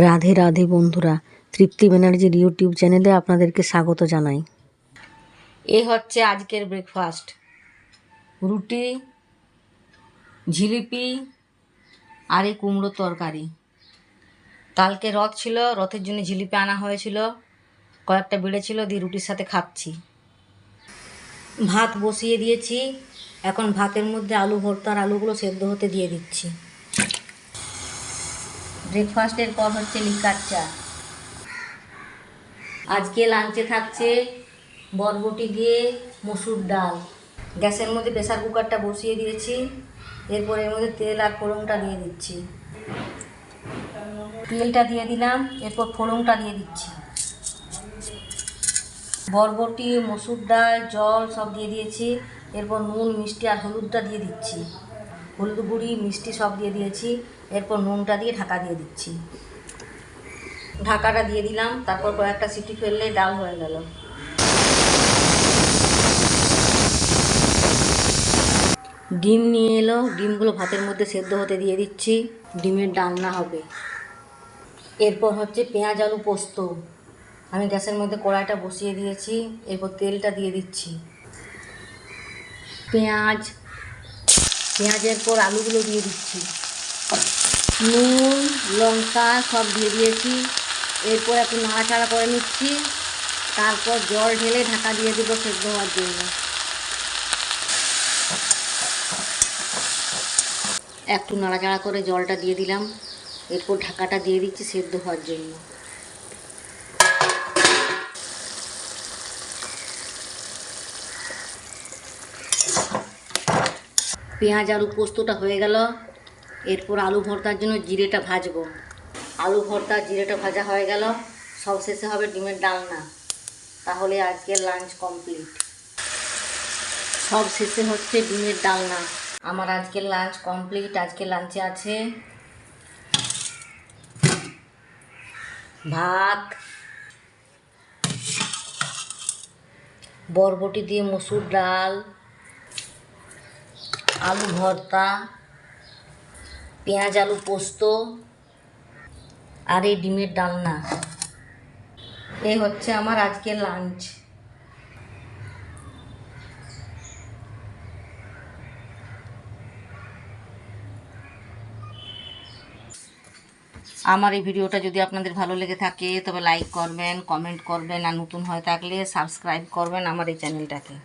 রাধে রাধে বন্ধুরা, তৃপ্তি ব্যানার্জির ইউটিউব চ্যানেলে আপনাদেরকে স্বাগত জানাই। এ হচ্ছে আজকের ব্রেকফাস্ট: রুটি, জিলিপি আর এই কুমড়োর তরকারি। কালকে রথ ছিল, রথের জন্য জিলিপি আনা হয়েছিল, কয়েকটা বেড়েছিল, দিয়ে রুটির সাথে খাচ্ছি। ভাত বসিয়ে দিয়েছি, এখন ভাতের মধ্যে আলু ভর্তার আলুগুলো সেদ্ধ হতে দিয়ে দিচ্ছি। ব্রেকফাস্টের পর হচ্ছে লিকার চা। আজকে লাঞ্চে থাকছে বরবটি দিয়ে মসুর ডাল। গ্যাসের মধ্যে প্রেসার কুকারটা বসিয়ে দিয়েছি, এরপর এর মধ্যে তেল আর ফোড়নটা দিয়ে দিচ্ছি। তেলটা দিয়ে দিলাম, এরপর ফোড়নটা দিয়ে দিচ্ছি। বরবটি, মসুর ডাল, জল সব দিয়ে দিয়েছি, এরপর নুন, মিষ্টি আর হলুদটা দিয়ে দিচ্ছি। হলুদ গুঁড়ি, মিষ্টি সব দিয়ে দিয়েছি, এরপর নুনটা দিয়ে ঢাকা দিয়ে দিচ্ছি। ঢাকাটা দিয়ে দিলাম, তারপর কয়েকটা সিটি ফেললেই ডাল হয়ে গেল। ডিম নিয়ে এলো, ডিমগুলো ভাতের মধ্যে সেদ্ধ হতে দিয়ে দিচ্ছি। ডিমের ডালনা হবে। এরপর হচ্ছে পেঁয়াজ আলু পোস্ত। আমি গ্যাসের মধ্যে কড়াইটা বসিয়ে দিয়েছি, এরপর তেলটা দিয়ে দিচ্ছি। পেঁয়াজের পর আলুগুলো দিয়ে দিচ্ছি। নুন, লঙ্কা সব দিয়ে দিয়েছি, এরপর একটু নাড়াচাড়া করে নিচ্ছি। তারপর জল ঢেলে ঢাকা দিয়ে দেবো সেদ্ধ হওয়ার জন্য। একটু নাড়াচাড়া করে জলটা দিয়ে দিলাম, এরপর ঢাকাটা দিয়ে দিচ্ছি সেদ্ধ হওয়ার জন্য। পেঁয়াজ আলু পোস্তটা হয়ে গেল, এরপর আলু ভর্তার জন্য জিরেটা ভাজবো। আলু ভর্তা জিরেটা ভাজা হয়ে গেল, সব শেষে হবে ডিমের ডালনা। তাহলে আজকের লাঞ্চ কমপ্লিট। সব শেষে হচ্ছে ডিমের ডালনা। আমার আজকের লাঞ্চ কমপ্লিট। আজকের লাঞ্চে আছে ভাত, বরবটি দিয়ে মসুর ডাল, আলু ভর্তা, পেঁয়াজ আলু পোস্ত আর এই ডিমের ডালনা। এই হচ্ছে আমার আজকের লাঞ্চ। আমার এই ভিডিওটা যদি আপনাদের ভালো লেগে থাকে তবে লাইক করবেন, কমেন্ট করবেন, আর নতুন হয়ে থাকলে সাবস্ক্রাইব করবেন আমার এই চ্যানেলটাকে।